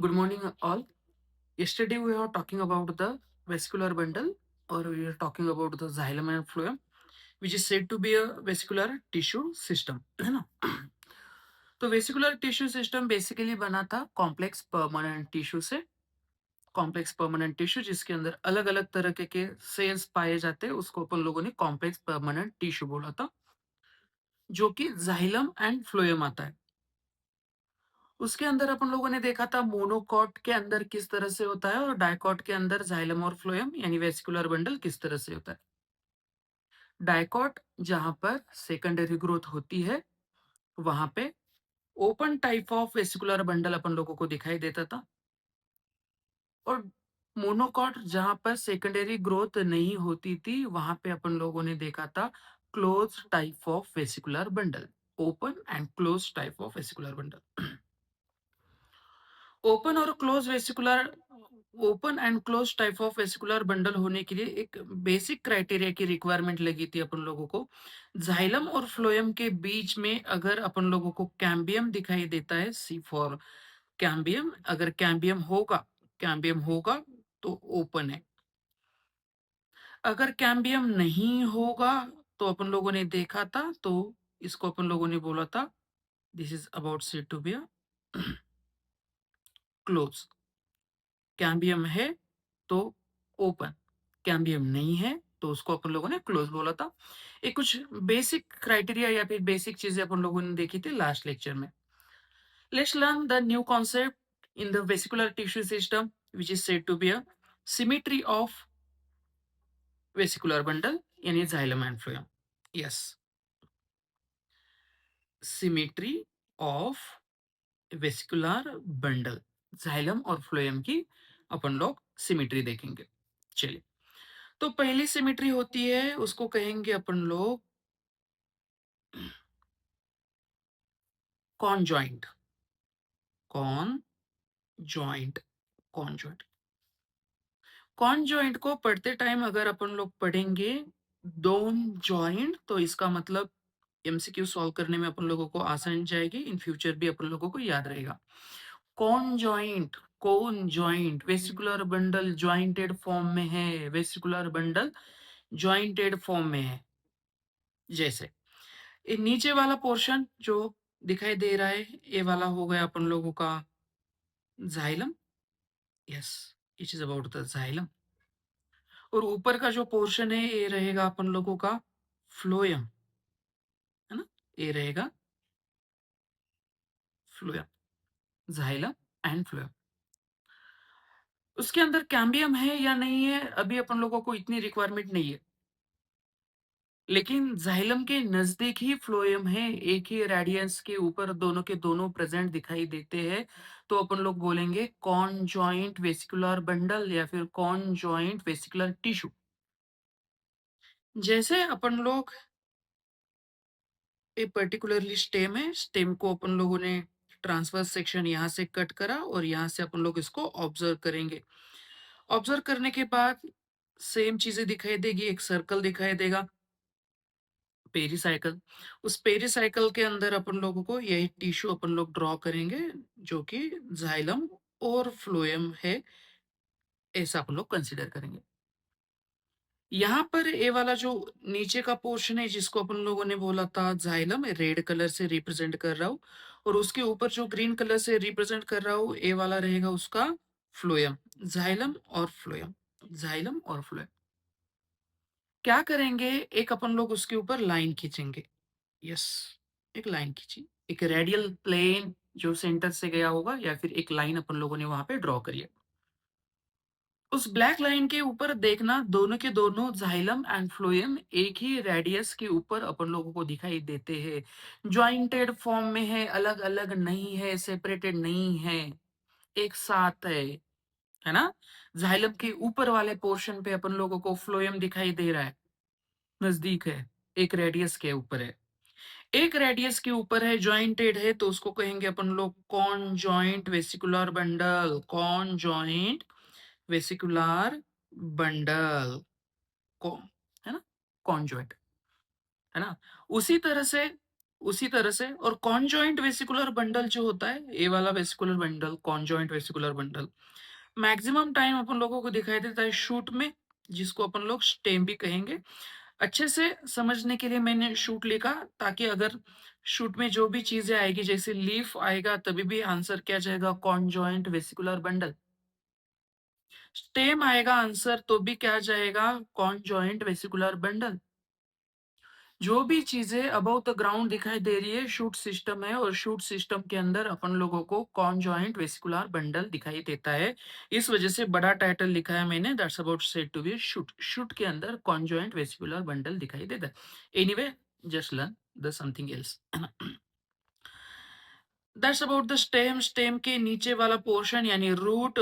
Good morning, all. Yesterday we were talking about the vascular bundle, or we were talking about the xylem and phloem, which is said to be a vascular tissue system, है ना? तो vesicular tissue system basically बना था complex permanent tissue से। Complex permanent tissue जिसके अंदर अलग अलग तरह के सेल्स पाए जाते हैं, उसको अपन लोगों ने कॉम्प्लेक्स परमानेंट टिश्यू बोला था, जो कि जाइलम एंड फ्लोएम आता है। उसके अंदर अपन लोगों ने देखा था मोनोकॉट के अंदर किस तरह से होता है और डाइकॉट के अंदर जाइलम और फ्लोएम यानी वेसिकुलर बंडल किस तरह से होता है। डाइकॉट जहां पर सेकेंडरी ग्रोथ होती है, वहां पे open type of vascular bundle अपन लोगों को दिखाई देता था, और मोनोकॉट जहां पर सेकेंडरी ग्रोथ नहीं होती थी, वहां पे अपन लोगों ने देखा था close type of vascular bundle. Open and close type of vascular bundle. Open और close vascular open and close type of vascular bundle होने के लिए एक बेसिक क्राइटेरिया की रिक्वायरमेंट लगी थी अपन लोगों को। जाइलम और फ्लोएम के बीच में अगर अपन लोगों को कैम्बियम दिखाई देता है, सी फॉर कैम्बियम, अगर कैम्बियम होगा तो ओपन है। अगर कैम्बियम नहीं होगा तो अपन लोगों ने देखा था, तो इसको अपन लोगों ने बोला था this is about said to be close. Cambium है तो ओपन, कैम्बियम नहीं है तो उसको अपन लोगों ने क्लोज बोला था। एक कुछ बेसिक क्राइटेरिया या फिर बेसिक चीजें अपन लोगों ने देखी थी लास्ट लेक्चर में। Let's learn the new concept in the vascular tissue system which is said to be a symmetry of vascular bundle यानी xylem and phloem. Yes, symmetry of vascular bundle, xylem और phloem की अपन लोग symmetry देखेंगे। चलिए, तो पहली symmetry होती है, उसको कहेंगे अपन लोग कॉन्जॉइंट। कॉन्जॉइंट कॉन्जॉइंट कॉन्जॉइंट को पढ़ते टाइम अगर अपन लोग पढ़ेंगे दोन जॉइंट, तो इसका मतलब एमसीक्यू सॉल्व करने में अपन लोगों को आसान जाएगी, इन फ्यूचर भी अपन लोगों को याद रहेगा। Conjoint vascular bundle jointed form में है, वेसिकुलर बंडल ज्वाइंटेड फॉर्म में है। जैसे ये नीचे वाला पोर्शन जो दिखाई दे रहा है, ये वाला हो गया अपन लोगों का xylem. Yes, it is about the xylem. और ऊपर का जो पोर्शन है ये रहेगा अपन लोगों का फ्लोएम, है ना? ये रहेगा फ्लोएम, जाइलम एंड फ्लोएम। उसके अंदर कैम्बियम है या नहीं है अभी अपन लोगों को इतनी रिक्वायरमेंट नहीं है, लेकिन जाइलम के नजदीक ही फ्लोएम है, एक ही रेडियस के ऊपर दोनों के दोनों प्रेजेंट दिखाई देते हैं, तो अपन लोग बोलेंगे कॉन्जॉइंट वेसिकुलर बंडल या फिर कॉन्जॉइंट वेसिकुलर टिश्यू। जैसे अपन लोग एक पर्टिकुलरली स्टेम है, स्टेम को अपन लोगों ने ट्रांसवर्स सेक्शन यहाँ से कट करा और यहाँ से अपन लोग इसको ऑब्जर्व करेंगे। ऑब्जर्व करने के बाद सेम चीजें दिखाई देगी, एक सर्कल दिखाई देगा, पेरिसाइकिल। उस पेरिसाइकिल के अंदर अपन लोगों को यही टिश्यू अपन लोग ड्रॉ करेंगे, जो कि जाइलम और फ्लोएम है, ऐसा अपन लोग कंसीडर करेंगे। यहाँ पर ये वाला जो नीचे का पोर्शन है जिसको अपन लोगों ने बोला था जाइलम, रेड कलर से रिप्रेजेंट कर रहा हूँ, और उसके ऊपर जो ग्रीन कलर से रिप्रेजेंट कर रहा हूँ, ये वाला रहेगा उसका फ्लोएम। जाइलम और फ्लोएम, जाइलम और फ्लोएम। क्या करेंगे, एक अपन लोग उसके ऊपर लाइन खींचेंगे। यस, एक लाइन खींची, एक रेडियल प्लेन जो सेंटर से गया होगा, या फिर एक लाइन अपन लोगों ने वहां पे ड्रॉ करी है। उस ब्लैक लाइन के ऊपर देखना, दोनों के दोनों जाइलम एंड फ्लोएम एक ही रेडियस के ऊपर अपन लोगों को दिखाई देते हैं, ज्वाइंटेड फॉर्म में है, अलग अलग नहीं है, सेपरेटेड नहीं है, एक साथ है ना? जाइलम के ऊपर वाले पोर्शन पे अपन लोगों को फ्लोएम दिखाई दे रहा है, नजदीक है, एक रेडियस के ऊपर है, एक रेडियस के ऊपर है, ज्वाइंटेड है, तो उसको कहेंगे अपन लोग conjoint vascular bundle. Conjoint vascular bundle, को है ना, कॉन्जॉइंट, है ना? उसी तरह से उसी तरह से। और कॉन्जॉइंट वेसिकुलर बंडल जो होता है, ये वाला vascular bundle, conjoint vascular bundle, maximum time अपन लोगों को दिखाई देता है शूट में, जिसको अपन लोग स्टेम भी कहेंगे। अच्छे से समझने के लिए मैंने शूट लिखा, ताकि अगर शूट में जो भी चीजें आएगी, जैसे लीफ आएगा, तभी भी आंसर क्या जाएगा, कॉन्जॉइंट वेसिकुलर बंडल। स्टेम आएगा आंसर, तो भी क्या जाएगा, कॉन्जॉइंट वेसिकुलर बंडल। जो भी चीजें अबव द ग्राउंड दिखाई दे रही है, शूट सिस्टम है, और शूट सिस्टम के अंदर अपन लोगों को कॉन्जॉइंट वेसिकुलर बंडल दिखाई देता है। इस वजह से बड़ा टाइटल लिखा है मैंने, that's about said to be shoot. Shoot के अंदर कॉन्जॉइंट वेसिकुलर बंडल दिखाई देता है। Anyway, just learn the something else. That's about the stem. Stem के नीचे वाला पोर्शन यानी रूट,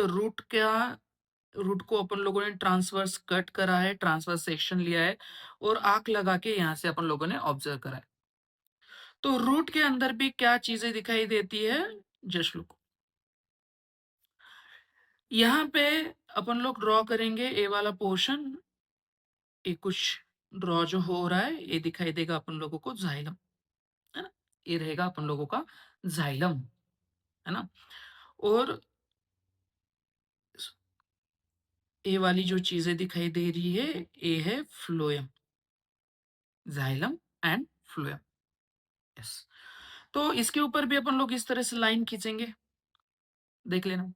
रूट को अपन लोगों ने ट्रांसवर्स कट करा है, ट्रांसवर्स सेक्शन लिया है, और आंख लगा के यहां से अपन लोगों ने ऑब्जर्व करा है। तो रूट के अंदर भी क्या चीजें दिखाई देती है, जस्ट लुक। यहाँ पे अपन लोग ड्रॉ करेंगे ए वाला पोर्शन, ये कुछ ड्रॉ जो हो रहा है, ये दिखाई देगा अपन लोगों को जाइलम, है ना। ये रहेगा अपन लोगों का जाइलम, है ना। और ये वाली जो चीजें दिखाई दे रही है, ये है phloem, xylem and phloem. Yes. तो इसके ऊपर भी अपन लोग इस तरह से लाइन खींचेंगे, देख लेना।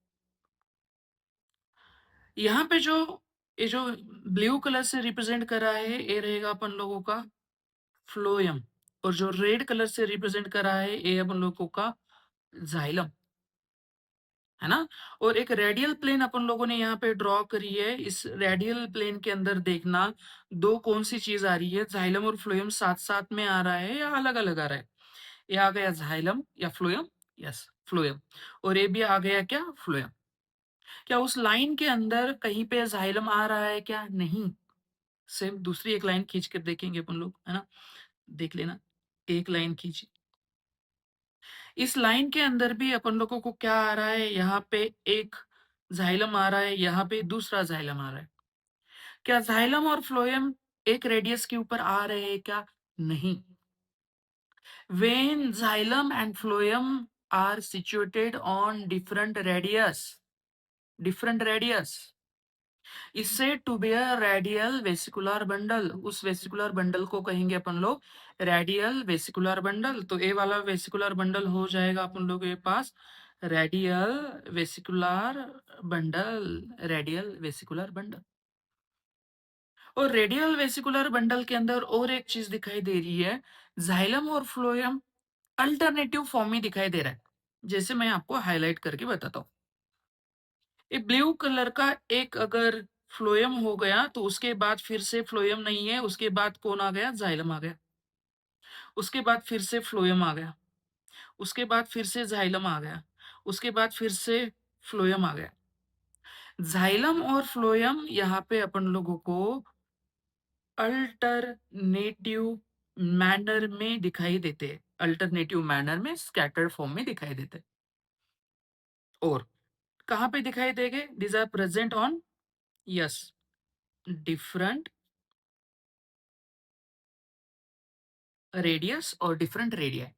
यहाँ पे जो ये जो ब्लू कलर से रिप्रेजेंट करा है, ये रहेगा अपन लोगों का फ्लोएम, और जो रेड कलर से रिप्रेजेंट करा है, ये अपन लोगों का जाइलम, है ना। और एक रेडियल प्लेन अपन लोगों ने यहाँ पे ड्रॉ करी है। इस रेडियल प्लेन के अंदर देखना, दो कौन सी चीज आ रही है, जाइलम और फ्लोएम साथ साथ में आ रहा है या अलग अलग आ रहा है। ये आ गया जाइलम या फ्लोएम, यस फ्लोएम। और ये भी आ गया क्या, फ्लोएम। क्या उस लाइन के अंदर कहीं पे जाइलम आ रहा है क्या, नहीं। सेम दूसरी एक लाइन खींच कर देखेंगे अपन लोग, है ना। देख लेना, एक लाइन खींची, इस लाइन के अंदर भी अपन लोगों को क्या आ रहा है, यहाँ पे एक जाइलम आ रहा है, यहाँ पे दूसरा जाइलम आ रहा है। क्या जाइलम और फ्लोएम एक रेडियस के ऊपर आ रहे हैं क्या, नहीं। When xylem and phloem are situated on different radius इससे to be a radial vascular bundle, उस वेसिकुलर बंडल को कहेंगे अपन लोग रेडियल वेसिकुलर बंडल। तो ए वाला वेसिकुलर बंडल हो जाएगा अपन लोग के पास radial vascular bundle, radial vascular bundle. और रेडियल वेसिकुलर बंडल के अंदर और एक चीज दिखाई दे रही है, जाइलम और फ्लोएम अल्टरनेटिव फॉर्म में दिखाई दे रहा है। जैसे मैं आपको हाईलाइट करके बताता हूँ, ये ब्लू कलर का एक अगर फ्लोएम हो गया, तो उसके बाद फिर से फ्लोएम नहीं है, उसके बाद कौन आ गया, जाइलम आ गया। उसके बाद फिर से फ्लोएम आ गया, उसके बाद फिर से जाइलम आ गया, उसके बाद फिर से फ्लोएम आ गया। जाइलम और फ्लोएम यहाँ पे अपन लोगों को अल्टरनेटिव मैनर में दिखाई देते हैं, अल्टरनेटिव मैनर में स्कैटर्ड फॉर्म में दिखाई देते हैं। और कहाँ पे दिखाई देंगे, this are present on, yes, different radius और डिफरेंट रेडिया,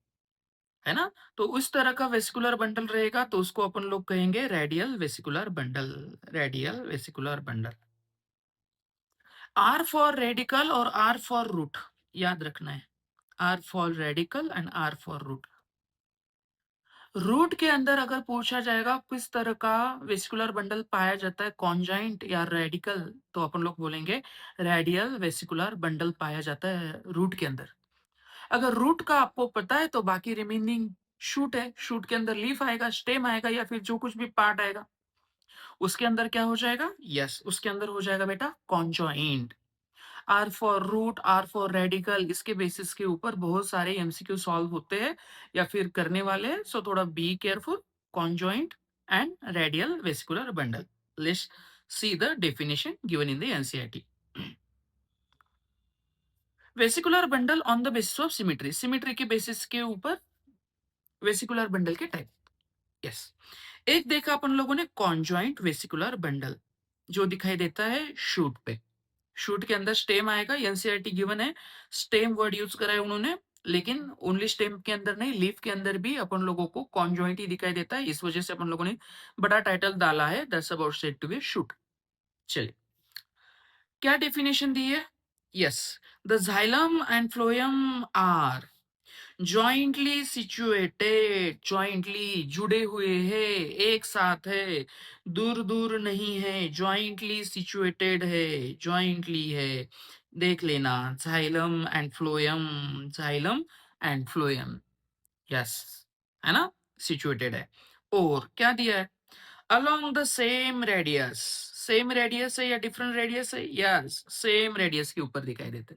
है ना। तो उस तरह का वेसिकुलर बंडल रहेगा, तो उसको अपन लोग कहेंगे radial vascular bundle, radial vascular bundle. R for radical और आर फॉर रूट, याद रखना है, R for radical and R for root. Root के अंदर अगर पूछा जाएगा किस तरह का वेसिकुलर बंडल पाया जाता है, कॉन्जाइंट या रेडिकल, तो अपन लोग बोलेंगे रेडियल वेसिकुलर बंडल पाया जाता है रूट के अंदर। अगर रूट का आपको पता है, तो बाकी रिमेनिंग शूट है, शूट के अंदर लीफ आएगा, स्टेम आएगा, या फिर जो कुछ भी पार्ट आएगा उसके अंदर क्या हो जाएगा, यस उसके अंदर हो जाएगा बेटा conjoint. R for root, R for radical, इसके बेसिस के ऊपर बहुत सारे एमसीक्यू सॉल्व होते हैं या फिर करने वाले हैं, सो थोड़ा be careful. Conjoint and radial vascular bundle, let's see the definition given in the NCERT. Vesicular bundle on the basis of symmetry, symmetry के बेसिस के ऊपर वेसिकुलर बंडल के टाइप, यस। एक देखा अपन लोगों ने कॉन्जॉइंट वेसिकुलर बंडल, जो दिखाई देता है शूट पे। शूट के अंदर स्टेम आएगा, एनसीईआरटी गिवन है, स्टेम वर्ड यूज करा है उन्होंने, लेकिन ओनली स्टेम के अंदर नहीं, लीफ के अंदर भी अपन लोगों को कॉन्जॉइंट ही दिखाई देता है। इस वजह से अपन लोगों ने बड़ा टाइटल डाला है, that's about said to be shoot. चलिए, क्या डेफिनेशन दी है? Yes, the xylem and phloem are jointly situated, jointly जुड़े हुए हैं, एक साथ है, दूर दूर नहीं है, जॉइंटली सिचुएटेड है, जॉइंटली है। देख लेना, xylem and phloem, xylem and phloem, yes, है ना, सिचुएटेड है। और क्या दिया है? Along the same radius, same radius है या डिफरेंट रेडियस है? यस, सेम रेडियस के ऊपर दिखाई देते,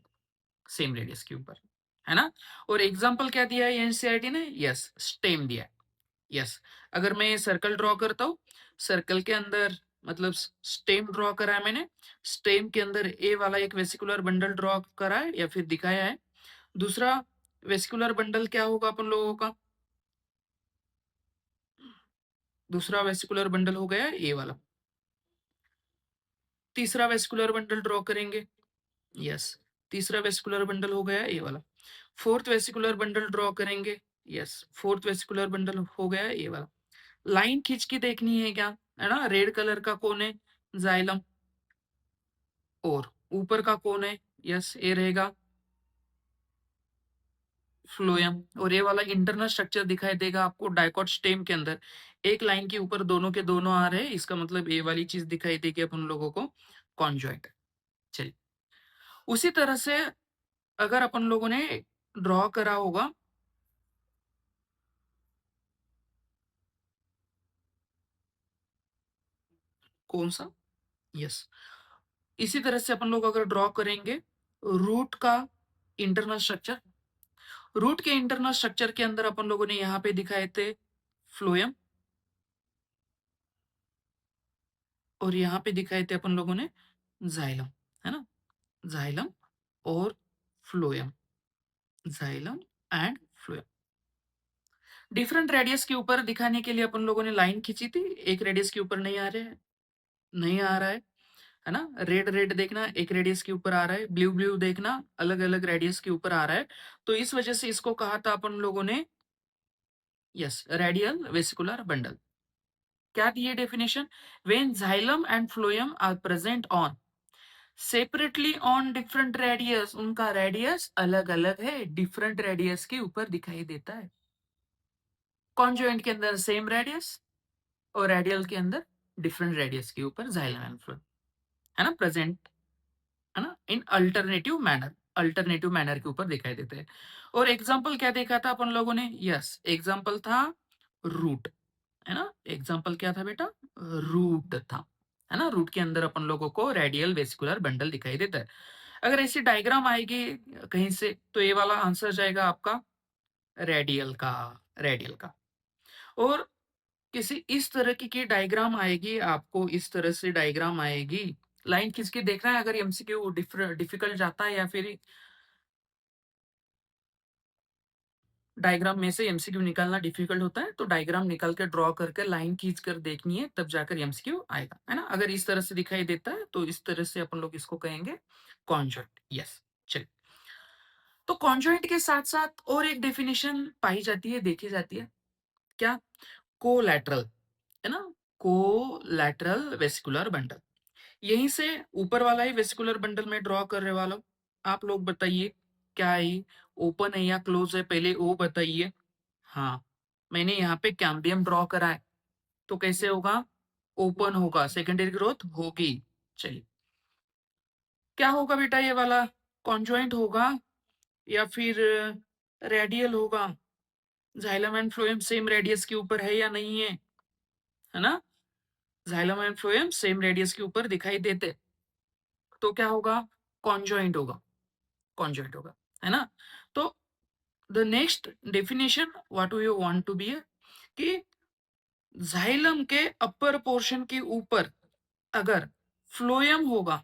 सेम रेडियस के ऊपर, है ना। और एग्जांपल क्या दिया है एनसीईआरटी ने? यस, स्टेम दिया है। यस, अगर मैं सर्कल ड्रॉ करता हूँ, सर्कल के अंदर मतलब स्टेम ड्रॉ करा है मैंने, स्टेम के अंदर ए वाला एक वेसिकुलर बंडल ड्रॉ करा है या फिर दिखाया है। दूसरा वेसिकुलर बंडल क्या होगा अपन लोगों का? दूसरा वेसिकुलर बंडल हो गया ए वाला। तीसरा वेस्कुलर बंडल ड्रॉ करेंगे, यस, तीसरा वेस्कुलर बंडल हो गया ए वाला। फोर्थ वेस्कुलर बंडल ड्रॉ करेंगे, यस, फोर्थ वेस्कुलर बंडल हो गया ए वाला। लाइन खींच के देखनी है क्या, है ना, रेड कलर का कौन है? जाइलम। और ऊपर का कौन है? यस, ए रहेगा फ्लोएम। और ये वाला इंटरनल स्ट्रक्चर दिखाई देगा आपको डाइकॉट स्टेम के अंदर, एक लाइन के ऊपर दोनों के दोनों आ रहे हैं, इसका मतलब ये वाली चीज दिखाई देगी अपन लोगों को कॉन्जॉइंट। चलिए, उसी तरह से अगर अपन लोगों ने ड्रॉ करा होगा, कौन सा? यस, इसी तरह से अपन लोग अगर ड्रॉ करेंगे रूट का इंटरनल स्ट्रक्चर, रूट के इंटरनल स्ट्रक्चर के अंदर अपन लोगों ने यहाँ पे दिखाए थे फ्लोएम, और यहाँ पे दिखाए थे अपन लोगों ने जाइलम, है ना, जाइलम और phloem, xylem and phloem. Different radius के ऊपर दिखाने के लिए अपन लोगों ने लाइन खींची थी, एक रेडियस के ऊपर नहीं आ रहे हैं, नहीं आ रहा है ना, रेड रेड देखना एक रेडियस के ऊपर आ रहा है, ब्लू ब्लू देखना अलग अलग रेडियस के ऊपर आ रहा है। तो इस वजह से इसको कहा था अपन लोगों ने, यस, रेडियल वेसिकुलर बंडल। क्या दिए definition? When xylem and phloem are present on separately on different radius, उनका रेडियस अलग अलग है, डिफरेंट रेडियस के ऊपर दिखाई देता है। कॉन्जॉइंट के अंदर सेम रेडियस और रेडियल के अंदर डिफरेंट रेडियस के ऊपर जाइलम एंड फ्लोएम, है ना, प्रेजेंट, है ना, इन अल्टरनेटिव मैनर, अल्टरनेटिव मैनर के ऊपर दिखाई देते हैं। और एग्जाम्पल क्या देखा था अपन लोगों ने? यस, एग्जाम्पल था रूट, है ना, एग्जाम्पल क्या था बेटा? रूट था, है ना, रूट के अंदर अपन लोगों को रेडियल वेसिकुलर बंडल दिखाई देता है। अगर ऐसी डायग्राम आएगी कहीं से तो ये वाला आंसर जाएगा आपका रेडियल का, रेडियल का। और किसी इस तरह की डायग्राम आएगी आपको, इस तरह से डायग्राम आएगी, लाइन खींच के देखना है, अगर एमसीक्यू डिफिकल्ट जाता है या फिर डायग्राम में से एमसीक्यू निकालना डिफिकल्ट होता है, तो डायग्राम निकाल के ड्रॉ करके लाइन खींच कर देखनी है, तब जाकर एमसीक्यू आएगा, है ना। अगर इस तरह से दिखाई देता है तो इस तरह से अपन लोग इसको कहेंगे कॉन्जॉइंट। यस, चलिए, तो कॉन्जॉइंट के साथ साथ और एक डेफिनेशन पाई जाती है, देखी जाती है, क्या? कोलैटरल, है ना, कोलैटरल वेस्कुलर बंडल। यहीं से ऊपर वाला ही वेस्कुलर बंडल में ड्रॉ करने वाला हूं। आप लोग बताइए क्या है, ओपन है या क्लोज है, पहले वो बताइए। हाँ, मैंने यहाँ पे कैम्बियम ड्रॉ करा है, तो कैसे होगा? ओपन होगा, सेकेंडरी ग्रोथ होगी। चलिए, क्या होगा बेटा ये वाला? कॉन्जॉइंट होगा या फिर रेडियल होगा? Xylem and phloem same radius के ऊपर है या नहीं है ना, xylem and phloem same radius के ऊपर दिखाई देते, तो क्या होगा? कॉन्जॉइंट होगा, कॉन्जॉइंट होगा, है ना। तो the next definition what do you want to be कि जाइलम के अपर पोर्शन के ऊपर अगर फ्लोएम होगा,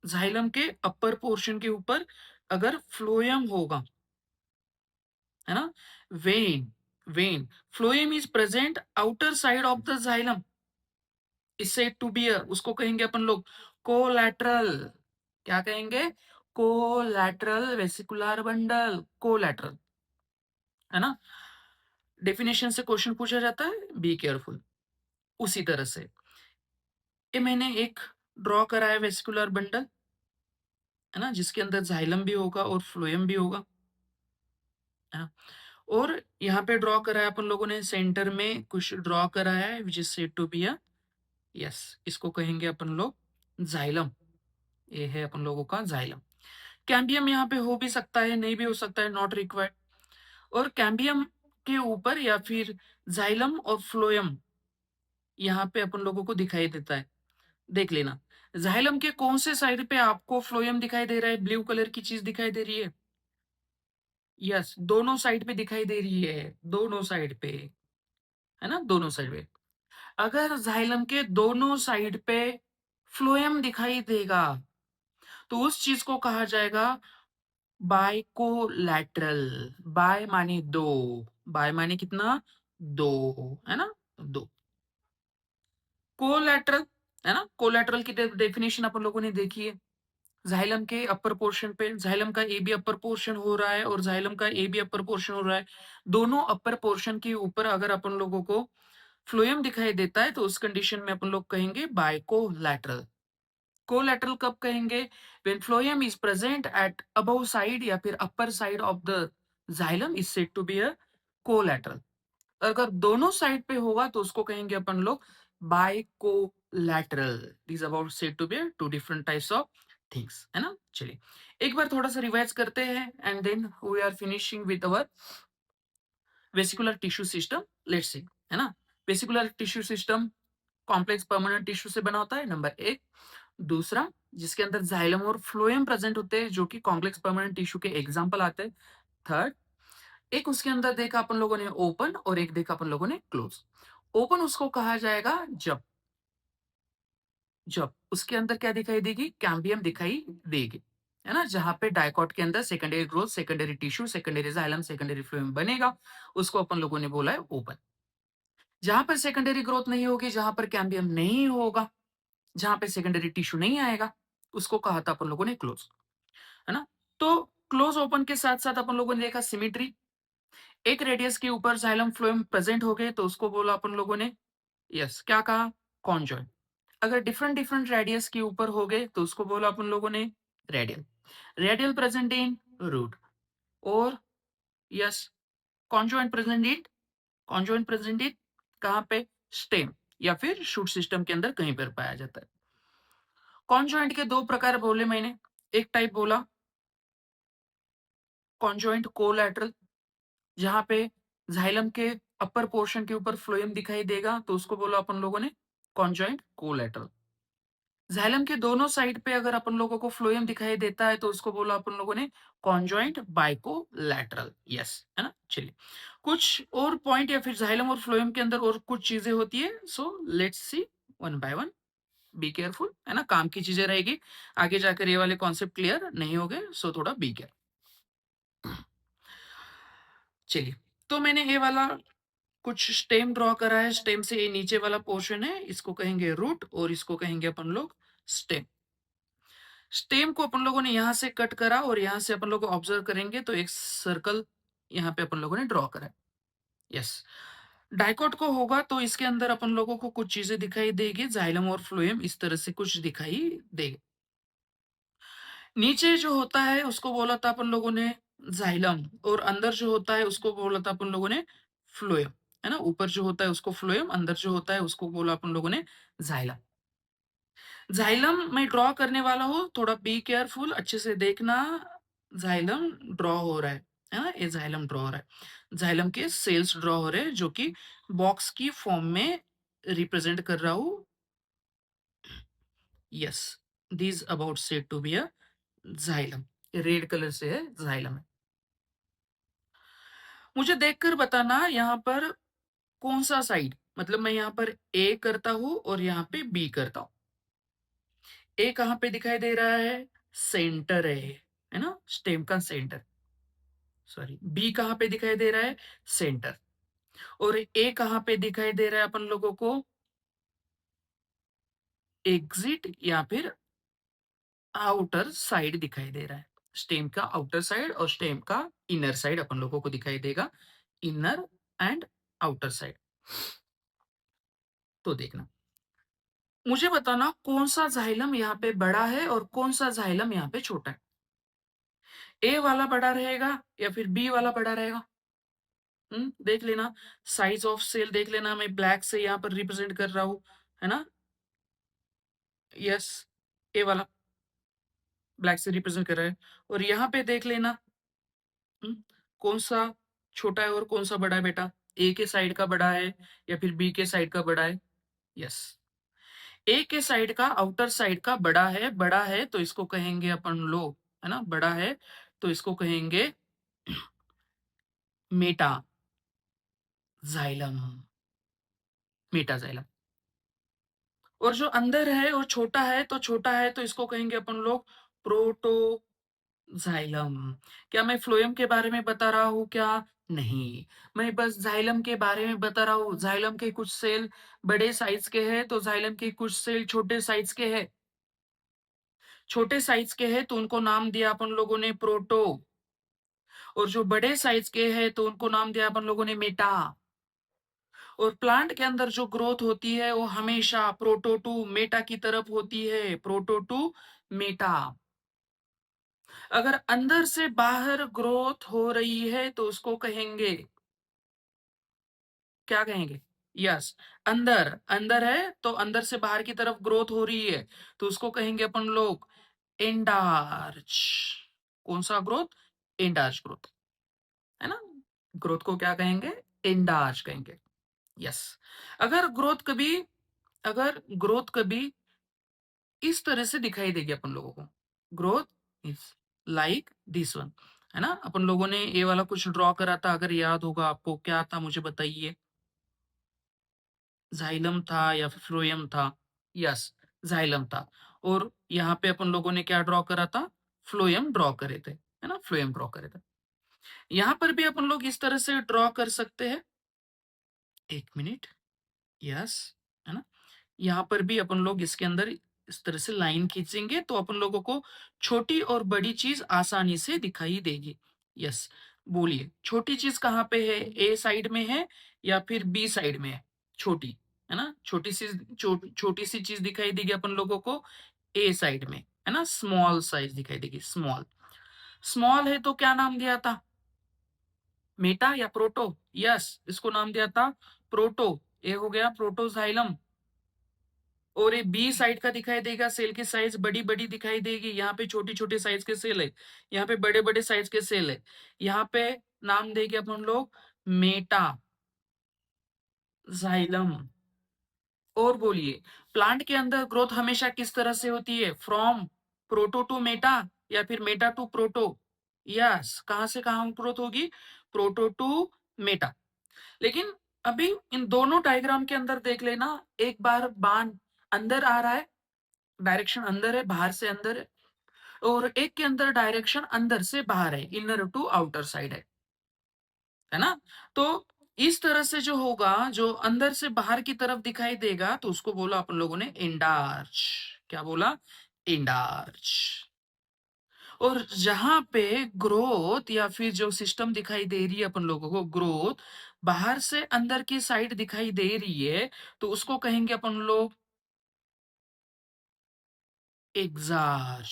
जाइलम के अपर पोर्शन के ऊपर अगर फ्लोएम होगा, है ना, when, when phloem is present outer side of the xylem, इससे टू बी उसको कहेंगे अपन लोग कोलैटरल। क्या कहेंगे? कोलैटरल वेसिकुलर बंडल, कोलैटरल, है ना? डेफिनेशन से क्वेश्चन पूछा जाता है, बी केयरफुल। उसी तरह से ये मैंने एक ड्रॉ करा है वेस्कुलर बंडल, है ना? जिसके अंदर जाइलम भी होगा और फ्लोएम भी होगा, है ना? और यहाँ पे ड्रॉ करा है अपन लोगों ने, सेंटर में कुछ ड्रॉ करा है which is said to be a, yes, इसको कहेंगे अपन लोग जाइलम। ये है अपन लोगों का जाइलम। कैम्बियम यहाँ पे हो भी सकता है, नहीं भी हो सकता है, नॉट रिक्वायर्ड। और कैम्बियम के ऊपर या फिर जाइलम और फ्लोएम यहाँ पे अपन लोगों को दिखाई देता है, देख लेना। जाइलम के कौन से साइड पे आपको फ्लोएम दिखाई दे रहा है, ब्लू कलर की चीज दिखाई दे रही है? यस, दोनों साइड पे दिखाई दे रही है, दोनों साइड पे, है ना? दोनों साइड पे। अगर जाइलम के दोनों साइड पे फ्लोएम दिखाई देगा तो उस चीज को कहा जाएगा बाइकोलैटरल। बाय माने दो, बाय माने कितना? दो, है ना? दो। कोलैटरल, है ना? कोलैटरल की डेफिनेशन अपन लोगों ने देखी है। जाइलम के अपर पोर्शन पे, जाइलम का ए बी अपर पोर्शन हो रहा है और जाइलम का ए बी अपर पोर्शन हो रहा है। दोनों अपर पोर्शन के ऊपर अगर अपन लोगों को फ्लोएम दिखाई देता है तो उस कंडीशन में अपन लोग कहेंगे बाइकोलैटरल। कोलैटरल कब कहेंगे? When phloem is present at above side या फिर upper side of the xylem is said to be a collateral. अगर दोनों साइड पे होगा तो उसको कहेंगे अपन लोग bicollateral. This about said to be two different types of things, है ना? चलिए एक बार थोड़ा सा रिवाइज करते हैं and then we are finishing with our vascular tissue system. Let's see, है ना? Vascular tissue system complex permanent tissue से बना होता है, नंबर एक। दूसरा, जिसके अंदर जाइलम और फ्लोएम प्रेजेंट होते हैं जो कि कॉम्प्लेक्स परमानेंट टिश्यू के एग्जांपल आते हैं। थर्ड, एक उसके अंदर देखा अपन लोगों ने ओपन और एक देखा अपन लोगों ने क्लोज। ओपन उसको कहा जाएगा जब जब उसके अंदर क्या दिखाई देगी? कैम्बियम दिखाई देगी, है ना? जहां पे डाइकॉट के अंदर secondary growth, secondary tissue, secondary xylem, secondary phloem बनेगा, उसको अपन लोगों ने बोला है ओपन। जहां पर सेकेंडरी ग्रोथ नहीं होगी, जहां पर कैम्बियम नहीं होगा, जहां पे सेकेंडरी टिश्यू नहीं आएगा, उसको कहा था अपन लोगों ने क्लोज, है ना? तो क्लोज ओपन के साथ साथ अपन लोगों ने देखा सिमिट्री। एक रेडियस के ऊपर जाइलम फ्लोएम प्रेजेंट हो गए तो उसको बोला अपन लोगों ने, यस, क्या कहा? कॉन्जॉइंट। अगर डिफरेंट डिफरेंट रेडियस के ऊपर हो गए तो उसको बोला अपन लोगों ने radial. Radial present in root, और yes, conjoint present in, conjoint present in कहां पे? स्टेम या फिर शूट सिस्टम के अंदर कहीं पर पाया जाता है। कॉन्जॉइंट के दो प्रकार बोले मैंने। एक टाइप बोला कॉन्जॉइंट कोलैटरल, जहां पे जाइलम के अपर पोर्शन के ऊपर फ्लोएम दिखाई देगा तो उसको बोला अपन लोगों ने कॉन्जॉइंट कोलैटरल। जाइलम के दोनों साइड पे अगर अपन लोगों को फ्लोएम दिखाई देता है तो उसको बोला अपन लोगों ने कॉन्जॉइंट बाइकोलैटरल। यस, है ना? चलिए कुछ और पॉइंट या फिर जाइलम और फ्लोएम के अंदर और कुछ चीजें होती है, so let's see one by one. Be careful, है ना? काम की चीजें रहेगी, आगे जाकर ये वाले कॉन्सेप्ट क्लियर नहीं हो गए, सो थोड़ा बी केयर। चलिए, तो मैंने ये वाला कुछ स्टेम ड्रॉ करा है। स्टेम से ये नीचे वाला पोर्शन है, इसको कहेंगे रूट और इसको कहेंगे अपन लोग स्टेम। स्टेम को अपन लोगों ने यहां से कट करा और यहां से अपन लोग ऑब्जर्व करेंगे तो एक सर्कल यहाँ पे अपन लोगों ने ड्रॉ करा है। यस, डाइकोट को होगा तो इसके अंदर अपन लोगों को कुछ चीजें दिखाई देगी, जाइलम और फ्लोएम इस तरह से कुछ दिखाई देगा। नीचे जो होता है उसको बोला था अपन लोगों ने जाइलम, और अंदर जो होता है उसको बोला था अपन लोगों ने फ्लोएम, है ना? ऊपर जो होता है उसको फ्लोएम, अंदर जो होता है उसको बोला अपन लोगों ने जाइलम। जाइलम मैं ड्रॉ करने वाला हूँ, थोड़ा बी केयरफुल, अच्छे से देखना। जाइलम ड्रॉ हो रहा है ना? ये जाइलम ड्रॉ हो रहा है, जाइलम के सेल्स ड्रॉ हो रहे हैं जो कि बॉक्स की फॉर्म में रिप्रेजेंट कर रहा हूँ। Yes, this about said to be a xylem. Red colour से है, जाइलम है। मुझे देखकर बताना यहाँ पर कौन सा साइड, मतलब मैं यहाँ पर ए करता हूँ और यहाँ पे बी करता हूँ। ए कहाँ पे दिखाई दे रहा है? सेंटर है ना? स्टेम का सेंटर। सॉरी, बी कहाँ पे दिखाई दे रहा है? सेंटर। और ए कहाँ पे दिखाई दे रहा है अपन लोगों को? एग्जिट या फिर आउटर साइड दिखाई दे रहा है। स्टेम का आउटर साइड और स्टेम का इनर साइड अपन लोगों को दिखाई देगा, इनर एंड आउटर साइड। तो देखना, मुझे बताना कौन सा जाइलम यहाँ पे बड़ा है और कौन सा जाइलम यहाँ पे छोटा है। ए वाला बड़ा रहेगा या फिर बी वाला बड़ा रहेगा? देख लेना, साइज ऑफ सेल देख लेना, मैं ब्लैक से यहाँ पर रिप्रेजेंट कर रहा हूँ, है ना? यस, ए वाला ब्लैक से रिप्रेजेंट कर रहा है। और यहाँ पे देख लेना, हम्म, कौन सा छोटा है और कौन सा बड़ा है बेटा? ए के साइड का बड़ा है या फिर बी के साइड का बड़ा है? यस, ए के साइड का आउटर साइड का बड़ा है तो इसको कहेंगे अपन लोग, है ना, बड़ा है तो इसको कहेंगे मेटा जाइलम, मेटा जाइलम। और जो अंदर है और छोटा है तो इसको कहेंगे अपन लोग प्रोटो जाइलम। क्या मैं फ्लोएम के बारे में बता रहा हूँ क्या? नहीं, मैं बस जाइलम के बारे में बता रहा हूँ। जाइलम के कुछ सेल बड़े साइज के हैं तो जाइलम के कुछ सेल छोटे साइज के हैं। छोटे साइज के हैं तो उनको नाम दिया अपन लोगों ने प्रोटो, और जो बड़े साइज के हैं तो उनको नाम दिया अपन लोगों ने मेटा। और प्लांट के अंदर जो ग्रोथ होती है वो हमेशा प्रोटो टू मेटा की तरफ होती है, प्रोटो टू मेटा। अगर अंदर से बाहर ग्रोथ हो रही है तो उसको कहेंगे, क्या कहेंगे? यस, अंदर अंदर है तो अंदर से बाहर की तरफ ग्रोथ हो रही है तो उसको कहेंगे अपन लोग एंडार्च। कौन सा ग्रोथ? एंडार्च ग्रोथ, है ना? ग्रोथ को क्या कहेंगे? एंडार्च कहेंगे। यस, अगर ग्रोथ कभी अगर ग्रोथ कभी इस तरह से दिखाई देगी अपन लोगों को, growth is like this one, है ना? अपन लोगों ने ये वाला कुछ ड्रॉ करा था, अगर याद होगा आपको, क्या था मुझे बताइए? जाइलम था या फिर फ्लोएम था? यस, जाइलम था। और यहाँ पे अपन लोगों ने क्या ड्रॉ करा था? फ्लोएम ड्रॉ करे थे, है ना? फ्लोएम ड्रॉ करे थे। यहाँ पर भी अपन लोग इस तरह से ड्रॉ कर सकते हैं। एक मिनट, यस, है ना? यहाँ पर भी अपन लोग इसके अंदर इस तरह से लाइन खींचेंगे तो अपन लोगों को छोटी और बड़ी चीज आसानी से दिखाई देगी। यस, बोलिए, छोटी चीज कहाँ पे है? ए साइड में है या फिर बी साइड में है? छोटी, है ना? छोटी सी चीज दिखाई देगी अपन लोगों को ए साइड में, है ना? स्मॉल साइज दिखाई देगी, स्मॉल। स्मॉल है तो क्या नाम दिया था? मेटा या प्रोटो? यस, इसको नाम दिया था प्रोटो। ए हो गया प्रोटोजाइलम। और ये बी साइड का दिखाई देगा, सेल की साइज बड़ी बड़ी दिखाई देगी। यहाँ पे छोटे छोटे साइज के सेल है, यहाँ पे बड़े बड़े साइज के सेल है। यहाँ पे नाम देंगे अपन लोग मेटा जाइलम। और बोलिए, प्लांट के अंदर ग्रोथ हमेशा किस तरह से होती है? फ्रॉम प्रोटो टू मेटा या फिर मेटा टू प्रोटो? यस, कहां से कहां ग्रोथ होगी? Proto to meta. लेकिन अभी इन दोनों डायग्राम के अंदर देख लेना, एक बार बाण अंदर आ रहा है, डायरेक्शन अंदर है, बाहर से अंदर है। और एक के अंदर डायरेक्शन अंदर से बाहर है, इनर टू आउटर साइड है ना? तो इस तरह से जो होगा, जो अंदर से बाहर की तरफ दिखाई देगा तो उसको बोला अपन लोगों ने एंडार्च। क्या बोला? एंडार्च। और जहां पे ग्रोथ या फिर जो सिस्टम दिखाई दे रही है अपन लोगों को, ग्रोथ बाहर से अंदर की साइड दिखाई दे रही है तो उसको कहेंगे अपन लोग एग्जार्च।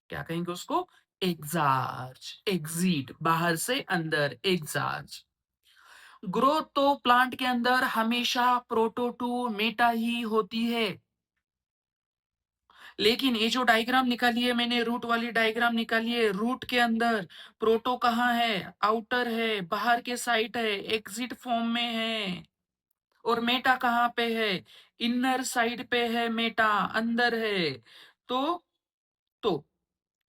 क्या कहेंगे उसको? एग्जार्च, एग्जिट, बाहर से अंदर, एग्जार्च। ग्रोथ तो प्लांट के अंदर हमेशा प्रोटो टू मेटा ही होती है। लेकिन ये जो डायग्राम निकाली है मैंने, रूट वाली डायग्राम निकाली है, रूट के अंदर प्रोटो कहाँ है? आउटर है, बाहर के साइड है, एग्जिट फॉर्म में है। और मेटा कहाँ पे है? इनर साइड पे है, मेटा अंदर है। तो तो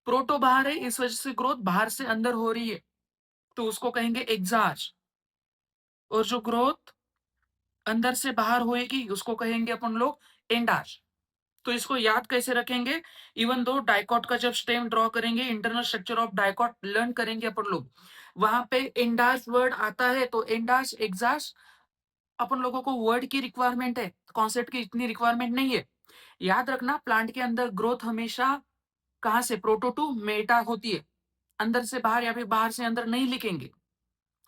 प्रोटो बाहर है, इस वजह से ग्रोथ बाहर से अंदर हो रही है तो उसको कहेंगे एग्जाज। और जो ग्रोथ अंदर से बाहर होएगी उसको कहेंगे अपन लोग एंडाज। तो इसको याद कैसे रखेंगे? इवन दो डाइकॉट का जब स्टेम ड्रॉ करेंगे, internal structure of dicot learn करेंगे अपन लोग, वहां पे एंडाज वर्ड आता है तो एंडाज एग्जाज अपन लोगों को वर्ड की रिक्वायरमेंट है, कॉन्सेप्ट की इतनी रिक्वायरमेंट नहीं है। याद रखना, प्लांट के अंदर ग्रोथ हमेशा कहां से? प्रोटो टू मेटा होती है। अंदर से बाहर या फिर बाहर से अंदर नहीं लिखेंगे,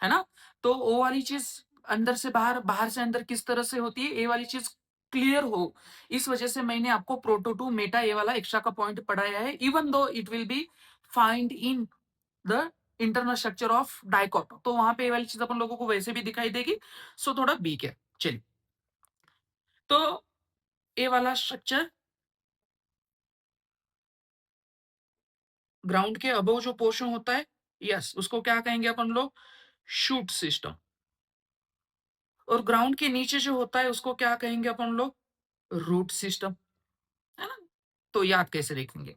है ना? तो वो वाली चीज़ अंदर से बाहर, बाहर से अंदर किस तरह से होती है, ये वाली चीज़ क्लियर हो, इस वजह से मैंने आपको प्रोटो टू मेटा ये वाला एक्स्ट्रा का पॉइंट पढ़ाया है, even though it will be find in the internal structure of dicot. तो वहाँ पे ये वाली चीज़ अपन लोगों को वैसे भी दिखाई देगी, सो थोड़ा वीक है। चलिए, तो ये वाला स्ट्रक्चर ग्राउंड के अबव जो पोर्शन होता है, यस, उसको क्या कहेंगे अपन लोग? Shoot system. और ग्राउंड के नीचे जो होता है उसको क्या कहेंगे अपन लोग? रूट सिस्टम, है ना? तो याद कैसे रखेंगे?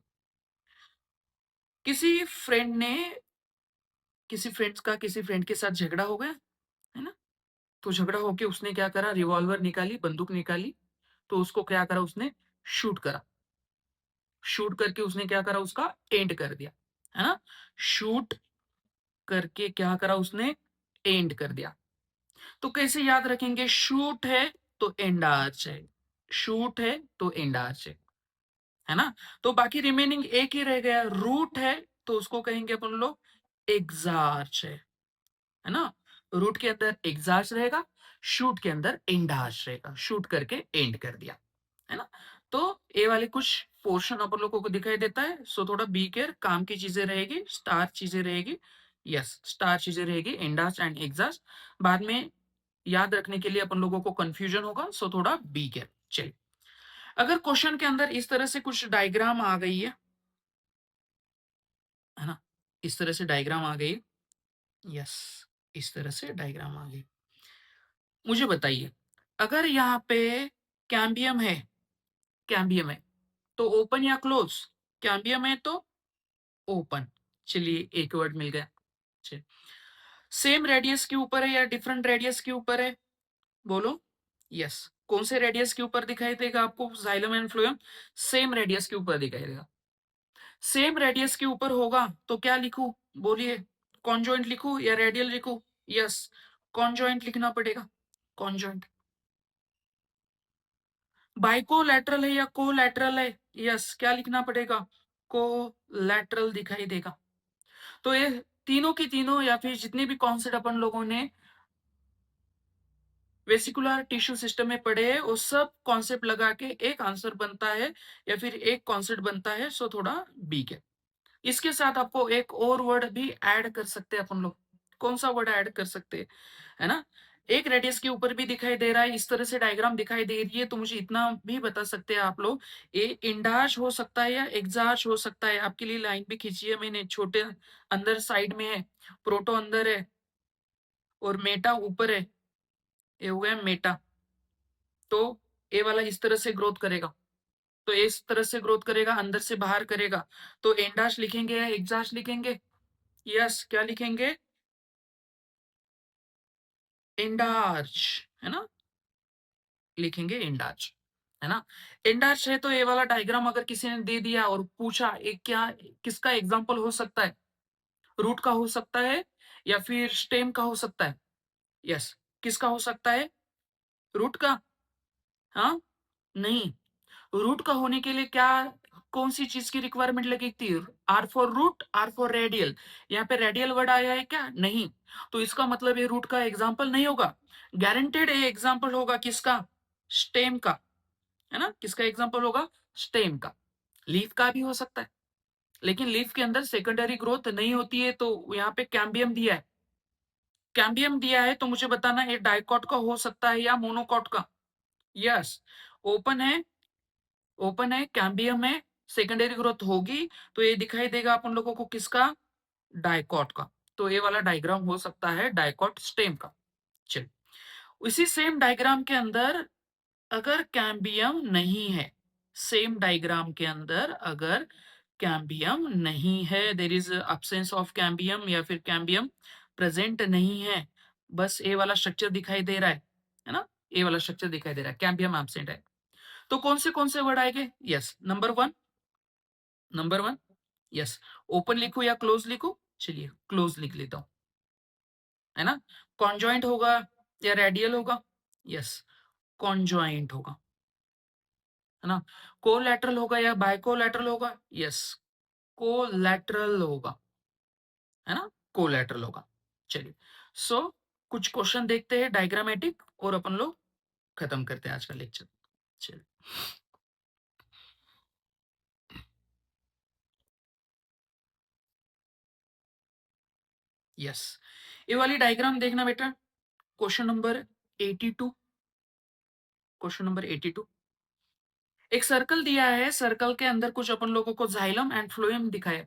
किसी फ्रेंड ने किसी फ्रेंड के साथ झगड़ा हो गया, है ना? तो झगड़ा होके उसने क्या करा, रिवॉल्वर निकाली, बंदूक निकाली, तो उसको क्या करा उसने? शूट करा। शूट करके उसने क्या करा? उसका एंड कर दिया, है ना? शूट करके क्या करा उसने? एंड कर दिया। तो कैसे याद रखेंगे? शूट है तो एंड आर्च है, शूट है तो एंड आर्च है ना? तो बाकी रिमेनिंग एक ही रह गया, रूट है तो उसको कहेंगे अपन लोग एग्जार्च है ना? रूट के अंदर एग्जार्च रहेगा, शूट के अंदर एंड आर्च रहेगा, शूट करके एंड कर दिया, है ना? तो ये वाले कुछ पोर्शन अपन लोगों को दिखाई देता है, सो थोड़ा बी केयर, काम की चीजें रहेगी, स्टार चीजें रहेगी, यस, स्टार चीजें रहेगी, एंड आर्च एंड एग्जार्च। बाद में याद रखने के लिए अपन लोगों को कंफ्यूजन होगा, सो थोड़ा बी केयर। चलिए, अगर क्वेश्चन के अंदर इस तरह से कुछ डायग्राम आ गई है ना? इस तरह से डायग्राम आ गई, यस, इस तरह से डायग्राम आ गई। मुझे बताइए, अगर यहाँ पे कैम्बियम है, कैम्बियम है तो ओपन या क्लोज? कैम्बियम है तो ओपन। चलिए, एक वर्ड मिल गया। चलिए, सेम रेडियस के ऊपर है या डिफरेंट रेडियस के ऊपर है? बोलो। यस, कौन से रेडियस के ऊपर दिखाई देगा आपको xylem and phloem? Same radius के ऊपर दिखाई देगा। सेम रेडियस के ऊपर होगा तो क्या लिखूं? बोलिए, कॉन्जॉइंट लिखूं या रेडियल लिखूं? यस, कॉन्जॉइंट लिखना पड़ेगा, कॉन्जॉइंट। बाइकोलैटरल है या कोलैटरल है? यस, क्या लिखना पड़ेगा? कोलैटरल दिखाई देगा। तो ये तीनों की तीनों या फिर जितने भी कॉन्सेप्ट अपन लोगों ने वेसिकुलर टिश्यू सिस्टम में पढ़े हैं, वो सब कॉन्सेप्ट लगा के एक आंसर बनता है या फिर एक कॉन्सेप्ट बनता है, सो थोड़ा वीक है। इसके साथ आपको एक और वर्ड भी ऐड कर सकते हैं अपन लोग। कौन सा वर्ड ऐड कर सकते हैं, है ना? एक रेडियस के ऊपर भी दिखाई दे रहा है, इस तरह से डायग्राम दिखाई दे रही है, तो मुझे इतना भी बता सकते हैं आप लोग, ये इंडार्च हो सकता है या एग्जार्च हो सकता है। आपके लिए लाइन भी खींची है मैंने, छोटे अंदर साइड में है, प्रोटो अंदर है और मेटा ऊपर है, ये हो गया मेटा। तो ये वाला इस तरह से ग्रोथ करेगा, तो इस तरह से ग्रोथ करेगा, अंदर से बाहर करेगा, तो एंडार्च लिखेंगे या एग्जार्च लिखेंगे? यस, क्या लिखेंगे? एंडार्च, है ना? लिखेंगे एंडार्च, है ना? एंडार्च है तो ये वाला डायग्राम अगर किसी ने दे दिया और पूछा एक क्या, किसका एग्जांपल हो सकता है? रूट का हो सकता है या फिर स्टेम का हो सकता है? यस, किसका हो सकता है? रूट का? हाँ, नहीं। रूट का होने के लिए क्या, कौन सी चीज की रिक्वायरमेंट लगेगी थी? R for root, R for radial. यहाँ पे रेडियल वर्ड आया है क्या? नहीं। तो इसका मतलब ये रूट का एग्जाम्पल नहीं होगा, गारंटेड ये एग्जाम्पल होगा किसका? स्टेम का, है ना? किसका एग्जाम्पल होगा? स्टेम का। लीफ का भी हो सकता है, लेकिन लीफ के अंदर सेकेंडरी ग्रोथ नहीं होती है, तो यहाँ पे कैम्बियम दिया है, कैम्बियम दिया है, तो मुझे बताना ये डाइकॉट का हो सकता है या मोनोकॉट का? यस, ओपन है, ओपन है, कैम्बियम है, सेकेंडरी ग्रोथ होगी, तो ये दिखाई देगा अपन लोगों को किसका? डाइकॉट का। तो ये वाला डायग्राम हो सकता है डाइकॉट स्टेम का। चलिए, उसी सेम डायग्राम के अंदर अगर कैम्बियम नहीं है, सेम डायग्राम के अंदर अगर कैम्बियम नहीं है, there is absence of cambium या फिर कैम्बियम प्रेजेंट नहीं है, बस ए वाला स्ट्रक्चर दिखाई दे रहा है ना? ए वाला स्ट्रक्चर दिखाई दे रहा है, कैम्बियम एब्सेंट है, तो कौन से वर्ड आएंगे? Yes, number one, number one, yes. Open लिखूं या क्लोज लिखूं? चलिए, क्लोज लिख लेता हूं, है ना? कॉन्जॉइंट होगा या रेडियल होगा? यस, कॉन्जॉइंट होगा, है ना? कोलैटरल होगा या बाइकोलैटरल होगा? यस, कोलैटरल होगा, है ना, कोलैटरल होगा। चलिए, सो कुछ क्वेश्चन देखते हैं डायग्रामेटिक और अपन लोग खत्म करते हैं आज का लेक्चर। चलिए, यस, ये वाली डायग्राम देखना बेटा, क्वेश्चन नंबर 82। क्वेश्चन नंबर 82, एक सर्कल दिया है, सर्कल के अंदर कुछ अपन लोगों को जाइलम एंड फ्लोएम दिखाया,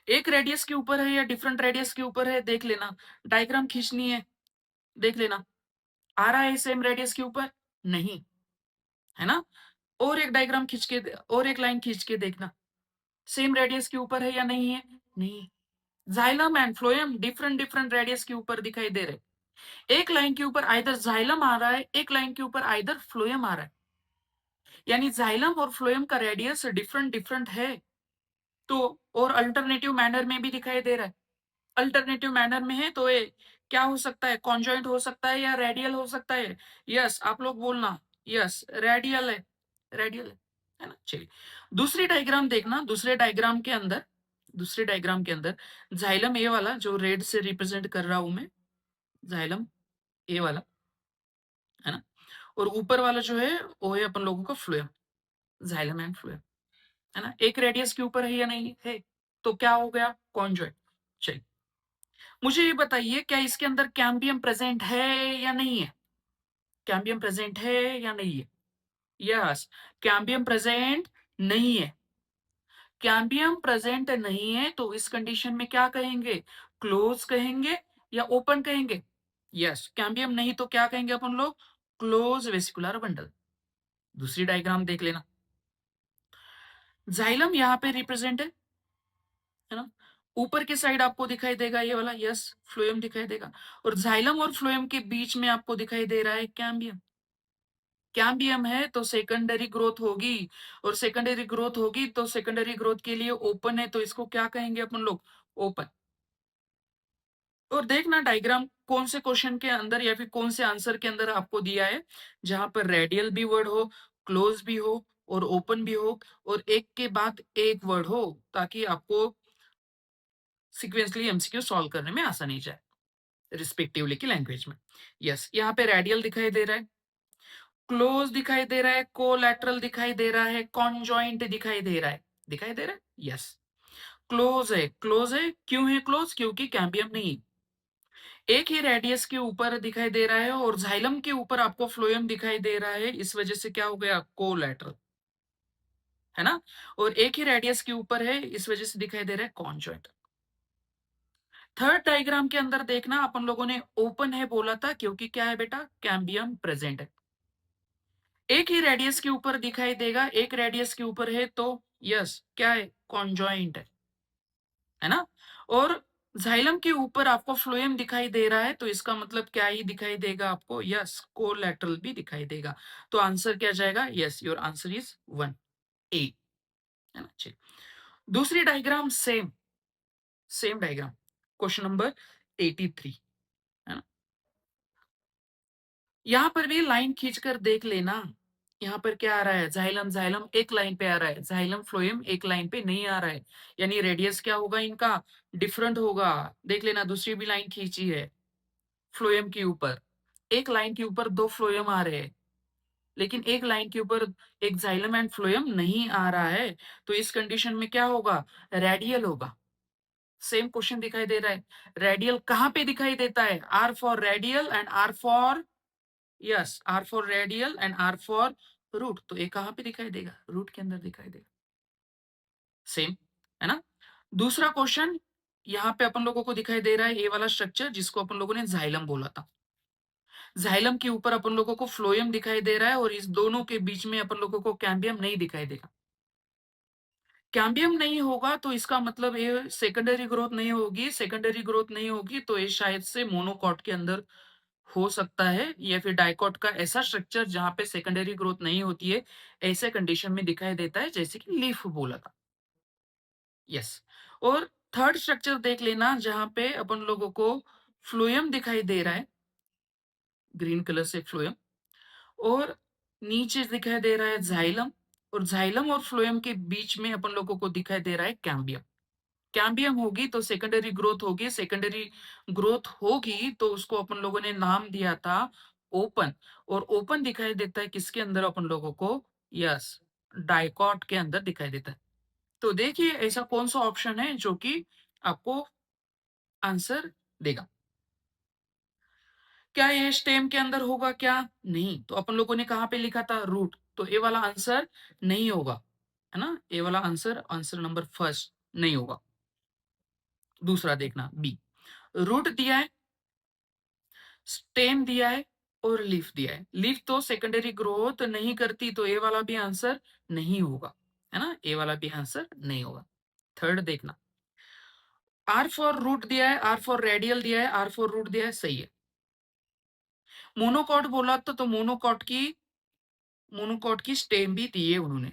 एक रेडियस के ऊपर है या डिफरेंट रेडियस के ऊपर है देख लेना, डायग्राम खींचनी है, देख लेना, आ रहा है सेम रेडियस के ऊपर, नहीं, है ना, और एक डायग्राम खींच के, और एक लाइन खींच के देखना, सेम रेडियस के ऊपर है या नहीं है, नहीं, xylem and phloem different different radius के ऊपर दिखाई दे रहे, एक लाइन के ऊपर आइदर जाइलम आ रहा है, एक लाइन के ऊपर आइदर फ्लोएम आ रहा है, यानी जाइलम और फ्लोएम का रेडियस डिफरेंट डिफरेंट है, तो और अल्टरनेटिव मैनर में भी दिखाई दे रहा है, अल्टरनेटिव मैनर में है तो ये क्या हो सकता है, कॉन्जॉइंट हो सकता है या रेडियल हो सकता है, यस आप लोग बोलना, यस रेडियल है, रेडियल है ना। चलिए, दूसरी डायग्राम देखना, दूसरे डायग्राम के अंदर, दूसरे डायग्राम के अंदर जाइलम ए वाला जो रेड से रिप्रेजेंट कर रहा हूं मैं, जाइलम ए वाला, है ना, और ऊपर वाला जो है वो है अपन लोगों का फ्लोएम, जाइलम एंड फ्लोएम, है ना, एक रेडियस के ऊपर है या नहीं है, तो क्या हो गया, कॉन्जॉइंट। चलिए, मुझे ये बताइए क्या इसके अंदर कैम्बियम प्रेजेंट है या नहीं है, कैम्बियम प्रेजेंट है या नहीं है, यस, कैम्बियम प्रेजेंट नहीं है, कैम्बियम प्रेजेंट नहीं है तो इस कंडीशन में क्या कहेंगे, क्लोज कहेंगे या ओपन कहेंगे, यस, कैम्बियम नहीं तो क्या कहेंगे अपन लोग, क्लोज वेसिकुलर बंडल। दूसरी डायग्राम देख लेना, जाइलम यहाँ पे रिप्रेजेंट है ना, ऊपर के साइड आपको दिखाई देगा ये वाला, यस, फ्लोएम दिखाई देगा, और जाइलम और फ्लोएम के बीच में आपको दिखाई दे रहा है कैम्बियम, कैम्बियम है तो सेकेंडरी ग्रोथ होगी, और सेकेंडरी ग्रोथ होगी तो सेकेंडरी ग्रोथ के लिए ओपन है तो इसको क्या कहेंगे अपन लोग, ओपन। और देखना डायग्राम कौन से क्वेश्चन के अंदर या फिर कौन से आंसर के अंदर आपको दिया है जहां पर रेडियल भी वर्ड हो, क्लोज भी हो और ओपन भी हो, और एक के बाद एक वर्ड हो, ताकि आपको सिक्वेंसली एमसीक्यू सॉल्व करने में आसानी जाए रिस्पेक्टिवली की लैंग्वेज में। यस, यहाँ पे रेडियल दिखाई दे रहा है, क्लोज दिखाई दे रहा है, कोलैटरल दिखाई दे रहा है, कॉन्जॉइंट दिखाई दे रहा है, दिखाई दे रहा है, यस, क्लोज है, क्लोज है, क्यों है क्लोज, क्योंकि कैम्बियम नहीं, एक ही रेडियस के ऊपर दिखाई दे रहा है और जाइलम के ऊपर आपको फ्लोएम दिखाई दे रहा है, इस वजह से क्या हो गया, कोलैटरल, है ना, और एक ही रेडियस के ऊपर है इस वजह से दिखाई दे रहा है कॉन्जॉइंट। थर्ड डायग्राम के अंदर देखना, अपन लोगों ने ओपन है बोला था क्योंकि क्या है बेटा, कैम्बियम प्रेजेंट है, एक ही रेडियस के ऊपर दिखाई देगा, एक रेडियस के ऊपर है तो यस क्या है, कॉन्जॉइंट है ना, और जाइलम के ऊपर आपको फ्लोएम दिखाई दे रहा है तो इसका मतलब क्या ही दिखाई देगा आपको, यस कोलैटरल भी दिखाई देगा, तो आंसर क्या जाएगा, yes your answer is 1A, है ना। चलिए, दूसरी diagram, same same diagram, question number 83, है ना, यहाँ पर भी लाइन खींचकर देख लेना, यहाँ पर क्या आ रहा है, जाइलम जाइलम एक लाइन पे आ रहा है, जाइलम फ्लोएम एक लाइन पे नहीं आ रहा है, यानी रेडियस क्या होगा इनका, डिफरेंट होगा, देख लेना, दूसरी भी लाइन खींची है फ्लोएम के ऊपर, एक लाइन के ऊपर दो फ्लोएम आ रहे हैं, लेकिन एक लाइन के ऊपर एक जाइलम एंड फ्लोएम नहीं आ रहा है, तो इस कंडीशन में क्या होगा, रेडियल होगा। सेम क्वेश्चन दिखाई दे रहा है, रेडियल कहाँ पे दिखाई देता है, R for radial and R for, yes R for radial and R for root, तो ये कहां पे दिखाई देगा, रूट के अंदर दिखाई देगा, सेम, है ना। दूसरा क्वेश्चन, यहाँ पे अपन लोगों को दिखाई दे रहा है ये वाला स्ट्रक्चर जिसको अपन लोगों ने जाइलम बोला था, जाइलम के ऊपर अपन लोगों को फ्लोएम दिखाई दे रहा है और इस दोनों के बीच में अपन लोगों को कैम्बियम नहीं दिखाई देगा, कैम्बियम नहीं होगा तो इसका मतलब ये सेकेंडरी ग्रोथ नहीं होगी, सेकेंडरी ग्रोथ नहीं होगी तो ये शायद से मोनोकॉट के अंदर हो सकता है, या फिर डाइकॉट का ऐसा स्ट्रक्चर जहां पे सेकेंडरी ग्रोथ नहीं होती है, ऐसे कंडीशन में दिखाई देता है जैसे कि लीफ बोला था, यस। और थर्ड स्ट्रक्चर देख लेना जहां पे अपन लोगों को फ्लोएम दिखाई दे रहा है, ग्रीन कलर से फ्लोएम, और नीचे दिखाई दे रहा है जाइलम, और जाइलम और फ्लोएम के बीच में अपन लोगों को दिखाई दे रहा है कैम्बियम, कैम्बियम होगी तो सेकेंडरी ग्रोथ होगी, सेकेंडरी ग्रोथ होगी तो उसको अपन लोगों ने नाम दिया था ओपन, और ओपन दिखाई देता है किसके अंदर अपन लोगों को? यस, डाइकॉट के अंदर दिखाई देता है। तो देखिए ऐसा कौन सा ऑप्शन है जो कि आपको आंसर देगा। क्या ये स्टेम के अंदर होगा क्या? नहीं। तो अपन लोगों ने कहाँ पे लिखा था? रूट। तो ए वाला आंसर नहीं होगा, है ना? ए वाला आंसर, आंसर नंबर फर्स्ट नहीं होगा। दूसरा देखना, बी। रूट दिया है, स्टेम दिया है और लीफ दिया है। लीफ तो सेकेंडरी ग्रोथ नहीं करती, तो ए वाला भी आंसर नहीं होगा, है ना? ए वाला भी आंसर नहीं होगा। थर्ड देखना, आर फॉर रूट दिया है, आर फॉर रेडियल दिया है, आर फॉर रूट दिया है, सही है। मोनोकॉट बोला तो मोनोकॉट की स्टेम भी दी है उन्होंने,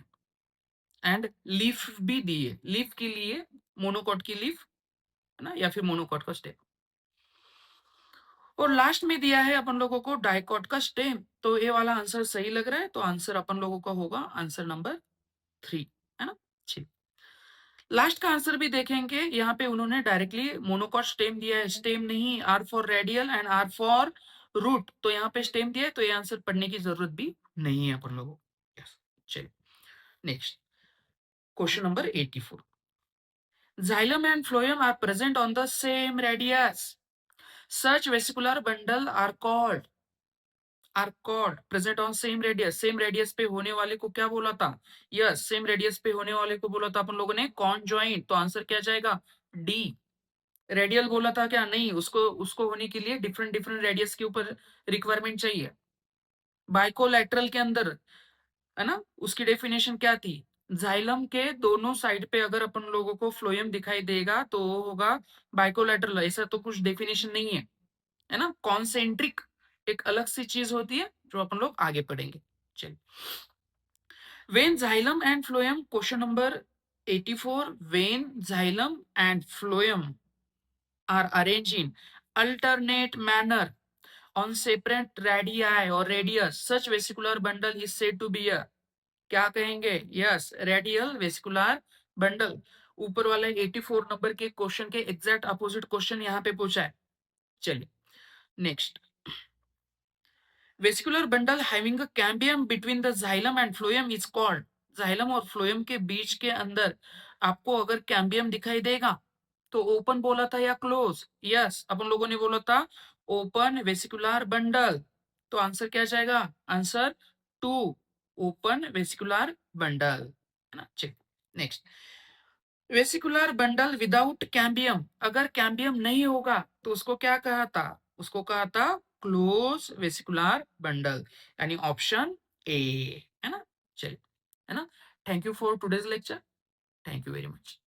एंड लीफ भी दी है। लीफ के लिए मोनोकॉट की लीफ, है ना, या फिर मोनोकॉट का स्टेम। और लास्ट में दिया है अपन लोगों को डाइकॉट का स्टेम, तो ये वाला आंसर सही लग रहा है, तो आंसर अपन लोगों का होगा आंसर नंबर 3, है ना? ठीक। लास्ट का आंसर भी देखेंगे, यहाँ पे उन्होंने डायरेक्टली मोनोकॉट स्टेम दिया है, स्टेम नहीं, R for radial and R for root, तो यहाँ पे स्टेम दिया है, तो ये आंसर पढ़ने की जरूरत भी नहीं है अपन लोगों को। यस, चलिए next, question number 84। Xylem and phloem are present on the same radius. Such vesicular bundle are called present on same radius. Same radius पे होने वाले को क्या बोला था? Yes, same radius पे होने वाले को बोला था अपन लोगों ने conjoint, तो आंसर क्या जाएगा? D। रेडियल बोला था क्या? नहीं, उसको उसको होने के लिए डिफरेंट डिफरेंट रेडियस के ऊपर रिक्वायरमेंट चाहिए। बाइकोलैटरल के अंदर, है ना, उसकी डेफिनेशन क्या थी? जाइलम के दोनों साइड पे अगर अपन लोगों को फ्लोएम दिखाई देगा तो वो होगा बाइकोलैटरल। ऐसा तो कुछ डेफिनेशन नहीं है ना? कॉन्सेंट्रिक एक अलग सी चीज होती है जो अपन लोग आगे पढ़ेंगे। चलिए, when xylem and phloem, question number 84। When xylem and phloem are arranged in alternate manner on separate radii or radius, such vesicular bundle is said to be a, क्या कहेंगे? Yes, radial vascular bundle. ऊपर वाले 84 number के question के exact opposite question यहाँ पे पूछा है। चलिए next, vascular bundle having a cambium between the xylem and phloem is called. Xylem और फ्लोएम के बीच के अंदर आपको अगर कैम्बियम दिखाई देगा तो ओपन बोला था या क्लोज? यस, अपन लोगों ने बोला था ओपन वेसिकुलर बंडल, तो आंसर क्या जाएगा? आंसर 2, ओपन वेसिकुलर बंडल, है ना? Check next, vascular bundle without cambium, अगर कैम्बियम नहीं होगा तो उसको क्या कहा था? उसको कहा था क्लोज वेसिकुलर बंडल, यानी ऑप्शन ए, है ना? चलिए, है ना? Thank you for today's lecture. Thank you very much.